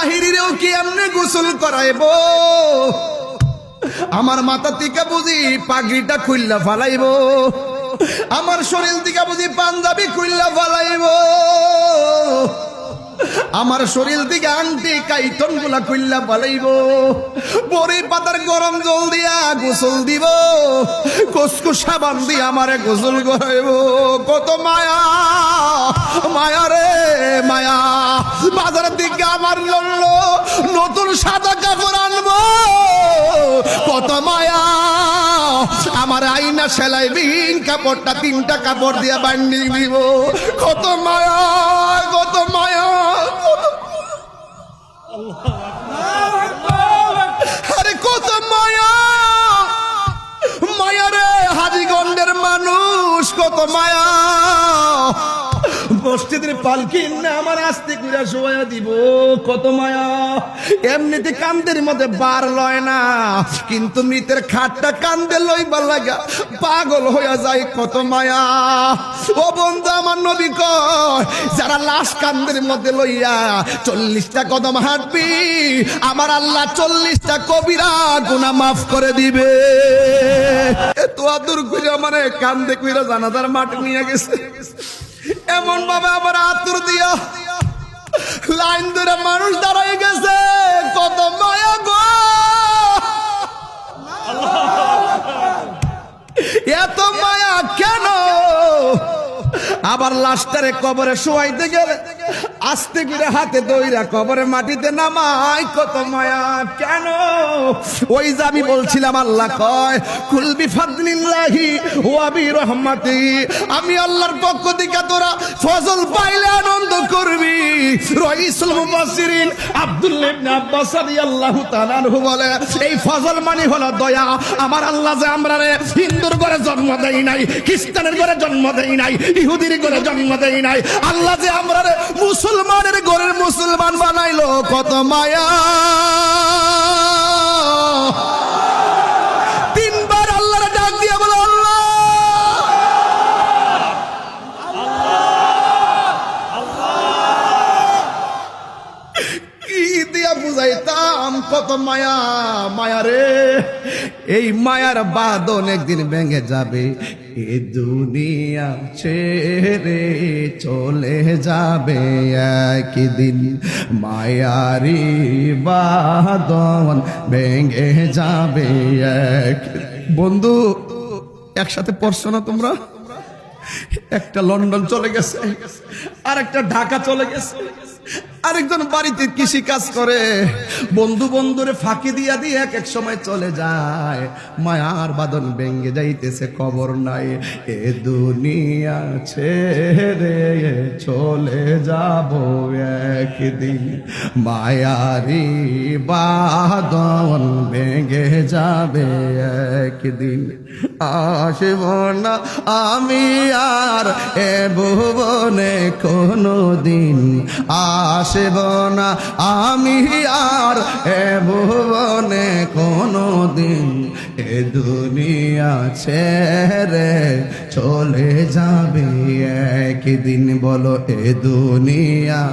তাহিরিরেও কি এমনি গোসল করাইব? আমার মাথা থেকে বুঝি পাগড়িটা খুললা ফালাইব, আমার শরীর থেকে বুঝি পাঞ্জাবি খুললা ফালাইব, আমার শরীর থেকে আংটি কাইটন গুলা খুললা ফালাইব, বড়ি পাতার গরম জল দিয়া গোসল দিব, কুসকুস সাবান দিয়ে আমারে গোসল করাইব। কত মায়া, মায়া রে মায়া। বাজারের দিকে আমার জন্য নতুন সাদা কাপড় আনবো, কত মায়া। আমার আইনা সেলাইবিহীন কাপড়টা 3টা কাপড় দিয়ে বান্ডিং দিব, কত মায়া, কত মায়া। আরে কত মায়া, মায়া রে হাজীগঞ্জের মানুষ, কত মায়া। মসজিদের পালকি না আমার আস্তে করে শোয়া দিব, কত মায়া। এমনিতে কান্দের মধ্যে বার লয় না, কিন্তু মৃতের খাটটা কান্দে লইবার লাগা পাগল হইয়া যায়, কত মায়া। ও বন্ধু আমার নবী কয়, যারা লাশ কান্দের মধ্যে লইয়া 40টা কদম হাঁটবি, আমার আল্লাহ 40টা কবিরা গুনাহ মাফ করে দিবে। এত আদর করে আমার কান্দে কইরা জানাজার মাঠে নিয়ে গেছে, এমন ভাবে আবার আতুর দিয়া লাইন ধরে মানুষ দাঁড়াই গেছে, কত মায়া গো। এত মায়া কেন? আবার লাশটারে কবরে শোয়াইতে গেলে আস্তে করে হাতে দইরা কবরে মাটিতে নামাই, কত মায়া কেন? ওই যে আমি বলছিলাম, আল্লাহ কয় কুল বিফাদলিল্লাহি ওয়া বিরহমাতিহি, আমি আল্লাহর পক্ষ থেকে তোরা ফজল পাইলে আনন্দ করবি। রাইসুল মুফাসসিরিন আব্দুল্লাহ ইবনে আব্বাস রাদিয়াল্লাহু তাআলা আনহু বলে, এই ফজল মানে হলো দয়া। আমার আল্লাহ যে আমরারে হিন্দুর ঘরে জন্ম দেয় নাই, খ্রিস্টানের ঘরে জন্ম দেয় নাই, ইহুদির ঘরে জন্ম দেয় নাই, আল্লাহ যে আমরারে মুসলমানের ঘরের মুসলমান বানাইলো, কত মায়া। 3বার আল্লাহর ডাক দিয়া বলো, আল্লাহ কি দিয়া বুঝাইতাম, কত মায়া, মায়া রে। এই মায়ার বাঁধন একদিন ভেঙে যাবে, এ দুনিয়া ছেড়ে চলে যাবে একদিন, মায়ারি বাঁধন ভেঙে যাবে এক। বন্ধু একসাথে পড়ছো না তোমরা? একটা লন্ডন চলে গেছে, আর একটা ঢাকা চলে গেছে, আরেকজন বাড়িতে কৃষি কাজ করে, বন্ধু বন্ধুরে ফাঁকি দিয়া দিয়ে এক সময় চলে যায়, মায়ার বাঁধন ভেঙে যাইতেছে, খবর নাই। এ দুনিয়া ছেড়ে চলে যাব একদিন, মায়ারি বাঁধন ভেঙে যাবে একদিন, আসব না আমি আর এ ভুবনে কোনদিন, আসব না আমি আর এ ভুবনে কোনদিন, এ দুনিয়া ছেড়ে চলে যাবে একদিন। বলো, এ দুনিয়া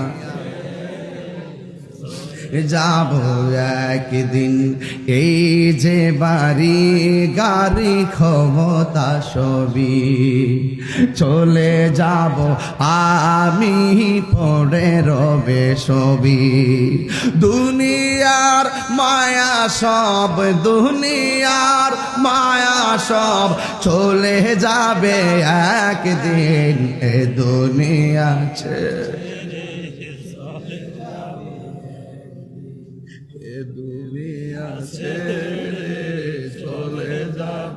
যাব একদিন, এই যে বাড়ি গাড়ি ক্ষমতা সবই চলে যাব আমি, পড়ে রবে সবই। দুনিয়ার মায়া সব, দুনিয়ার মায়া সব চলে যাবে একদিন, এ দুনিয়া ছেড়ে চলে যাব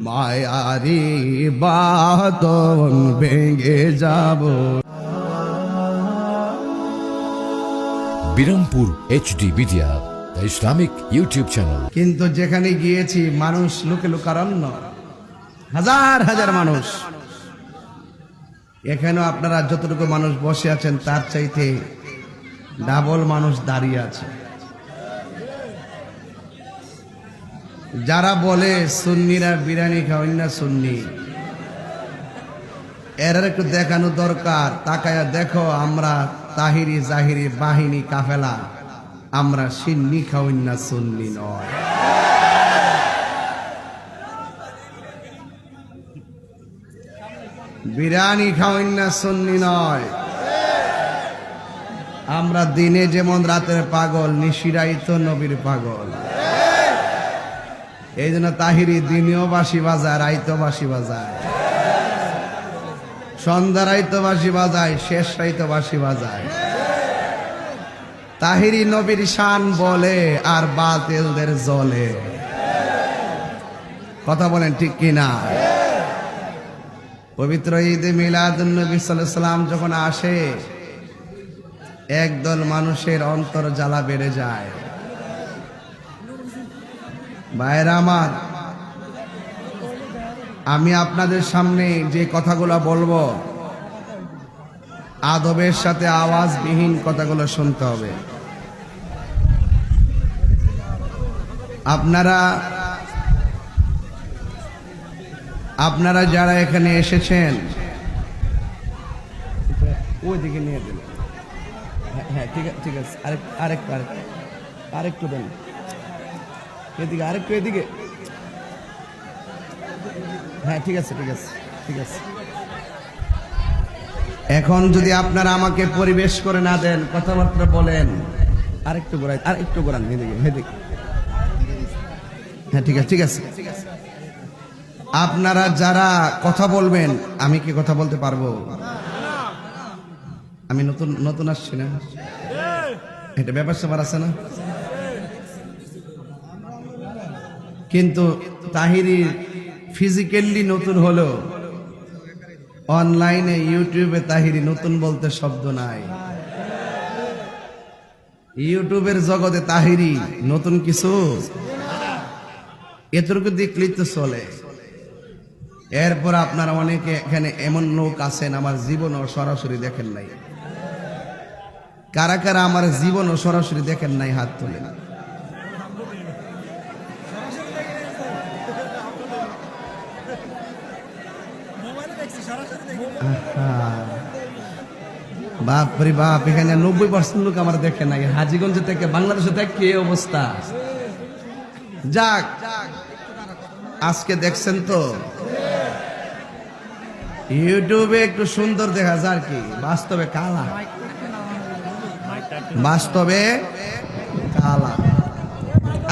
মায়ারি বাঁধন ভেঙে যাব। Birampur HD media, the Islamic YouTube channel. কিন্তু যেখানে গিয়েছি মানুষ লোকে লোকারণ্য, হাজার হাজার মানুষ। এখানেও আপনারা যতটুকু মানুষ বসে আছেন তার চাইতে ডাবল মানুষ দাঁড়িয়ে আছে। যারা বলে সুন্নিরা বিরিয়ানি খাওয়াই না, সুন্নি এর একটু দেখানো দরকার। তাকায়া দেখো আমরা তাহিরি জাহিরি বাহিনী কাফেলা আমরা সিন্নি খাওয়াই না সুন্নি নয়। বিরিয়ানি খাওয়াই না সুন্নি নয়। আমরা দিনে যেমন রাতের পাগল, নিশিরাই তো নবীর পাগল। এই জন্য তাহিরি দিনেও বাঁশি বাজায়, রাইতো বাঁশি বাজায়, সন্ধ্যা রাইতো বাঁশি বাজায়, শেষ রাইতো বাঁশি বাজায়। তাহিরি নবীর শান বলে আর বাতিলদের জলে। কথা বলেন ঠিক কিনা? পবিত্র ঈদে মিলাদুন নবী সাল্লাল্লাহু আলাইহি ওয়াসাল্লাম যখন আসে, একদল মানুষের অন্তর জ্বালা বেড়ে যায়। ভাইরা আমার, আমি আপনাদের সামনে যে কথাগুলো বলবো, আদবের সাথে আওয়াজবিহীন কথাগুলো শুনতে হবে। আপনারা যারা এখানে এসেছেন, ওইদিকে নিয়ে দেন। হ্যাঁ ঠিক আছে, আরেকটু দেন, এদিকে আরেকটু, এদিকে। হ্যাঁ ঠিক আছে। এখন যদি আপনারা আমাকে পরিবেশ করে না দেন, কথাবার্তা বলেন, আরেকটু ঘোরান, এদিকে। হ্যাঁ ঠিক আছে। আপনারা যারা কথা বলবেন, আমি কি কথা বলতে পারবো? আমি নতুন আসছি না, এটা ব্যাপার স্যাপার আছে না। কিন্তু তাহিরি ফিজিক্যালি নতুন হলো, অনলাইনে ইউটিউবে তাহিরি নতুন বলতে শব্দ নাই। ইউটিউবের জগতে তাহিরি নতুন কিছু এতটুকু দেখলেই তো চলে। এরপর আপনারা অনেকে এখানে এমন লোক আছেন আমার জীবনও সরাসরি দেখেন নাই। কারা কারা আমার জীবনও সরাসরি দেখেন নাই? হাত তোলেন। বাপরে বাপ, এখানে 90% লোক আমার দেখে নাই। হাজীগঞ্জ থেকে, বাংলাদেশে থেকে কি অবস্থা। যাক, আজকে দেখছেন তো ইউটিউবে একটু সুন্দর দেখা যায়, কি বাস্তবে কালা,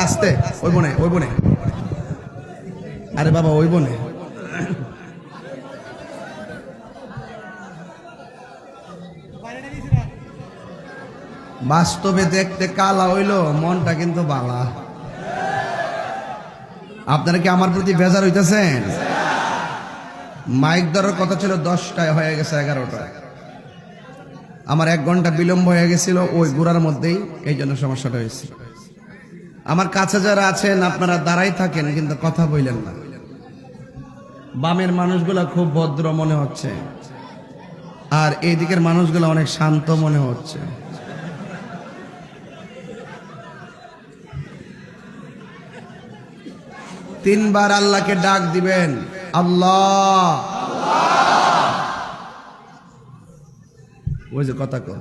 আস্তে ওই বনে আরে বাবা, ওই বনে বাস্তবে দেখতে কালা হইলো, মনটা কিন্তু বালা। আপনারা কি আমার প্রতি বেজার হইতেছেন? মাইক ধরার কথা ছিল 10টায়, হয়ে গেছে 11টায়। আমার 1 ঘন্টা বিলম্ব হয়ে গেছিল ওই গুড়ার মধ্যেই, এই জন্য সমস্যাটা হয়েছে। আমার কাছে যারা আছেন আপনারা দাঁড়াই থাকেন, কিন্তু কথা বললেন না। বামের মানুষগুলা খুব ভদ্র মনে হচ্ছে, আর এই দিকের মানুষগুলো অনেক শান্ত মনে হচ্ছে। তিনবার আল্লাহকে ডাক দিবেন, আল্লাহ। ওই যে কথা কর,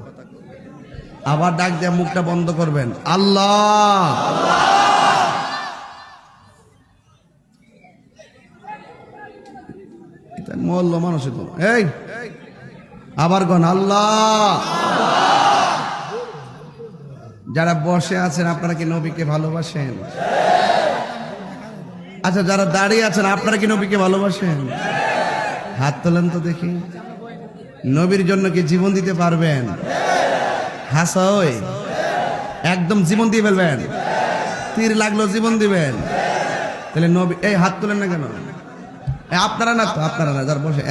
আবার ডাক দিয়ে মুখটা বন্ধ করবেন, আল্লাহ। এটা মল্ল মানুষ তো, এই আবার গন, আল্লাহ। যারা বসে আছেন আপনারা কি নবীকে ভালোবাসেন? আচ্ছা, যারা দাঁড়িয়ে আছেন আপনারা কি নবীকে ভালোবাসেন? হাত তোলেন তো দেখি। নবীর জন্য কি জীবন দিতে পারবেন? হাসা ওই একদম জীবন দিয়ে ফেলবেন, তীর লাগলো জীবন দিবেন। তাহলে নবী, এই হাত তোলেন না কেন? আপনারা না তো, আপনারা না, যারা বসে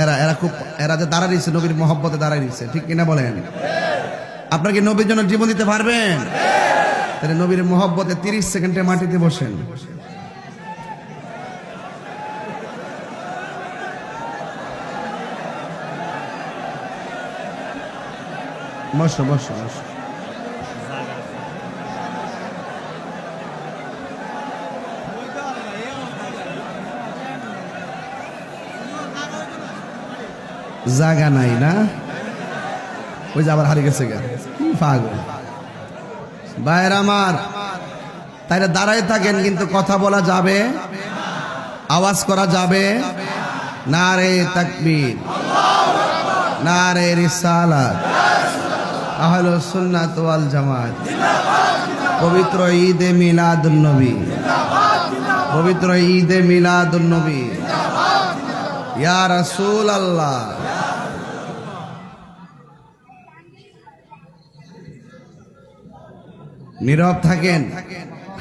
এরা যে দাঁড়াইছে নবীর মহব্বতে দাঁড়াইছে, ঠিক কিনা বলেন? আপনারা কি নবীর জন্য জীবন দিতে পারবেন? তাহলে নবীর মহব্বতে 30 সেকেন্ডে মাটিতে বসেন। বসো বসো বসো। জায়গা নাই না? ওই যে আবার হারিয়ে গেছে গা, কি পাগল ভাইয়ের আমার। তাইলে দাঁড়ায় থাকেন, কিন্তু কথা বলা যাবে, আওয়াজ করা যাবে। নারে তাকবীর, নারে রিসালাত, আহলুস সুন্নাত ওয়াল জামাত। পবিত্র ঈদে মিলাদুন নবী, পবিত্র ঈদে মিলাদুন নবী। ইয়া রাসূলুল্লাহ। নীরব থাকেন।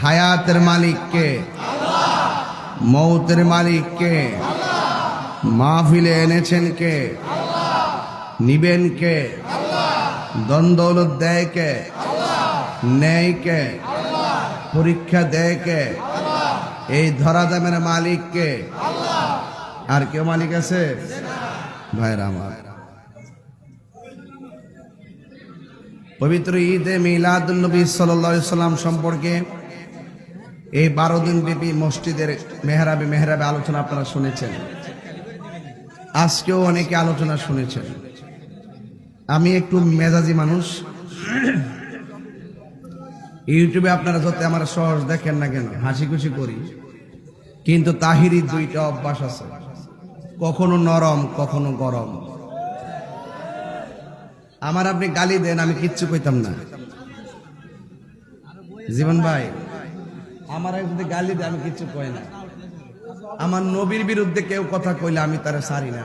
হায়াতের মালিক কে? মৌতের মালিক কে? মাহফিলে এনেছেন কে? নিবেন কে? দ্বন্দ্বলত দেয় কে? নেয় কে? পরীক্ষা দেয় কে? এই ধরা দামের মালিক কে? আর কেউ মালিক আছে? ভাইরা আমার, পবিত্র ঈদে মিলাদুন নবী সাল্লাল্লাহু আলাইহি সাল্লাম সম্পর্কে এই 12 দিন ব্যাপী মসজিদের মেহরাবে মেহরাবে আলোচনা আপনারা শুনেছেন। আজকেও অনেকে আলোচনা শুনেছেন। আমি একটু মেজাজি মানুষ। ইউটিউবে আপনারা যত আমার সহজ দেখেন না কেন, হাসি খুশি করি, কিন্তু তাহিরি দুইটা অভ্যাস আছে, কখনো নরম কখনো গরম। আমার আপনি গালি দেন, আমি কিচ্ছু কইতাম না। জীবন ভাই, আমার যদি গালি দেন আমি কিচ্ছু কই না। আমার নবীর বিরুদ্ধে কেউ কথা কইলে আমি তারে ছাড়ি না।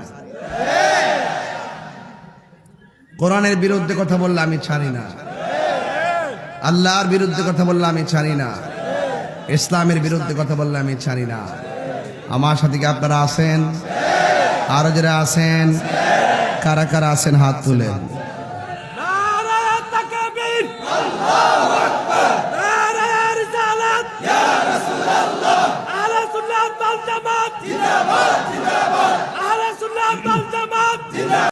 কোরআনের বিরুদ্ধে কথা বললে আমি ছাড়ি না। আল্লাহর বিরুদ্ধে কথা বললে আমি ছাড়ি না। ইসলামের বিরুদ্ধে কথা বললে আমি ছাড়ি না। আমার সাথে কি আপনারা আছেন? আরো যারা আছেন, কারা কারা আছেন হাত তুলেন। নারে তাকবীর, আল্লাহু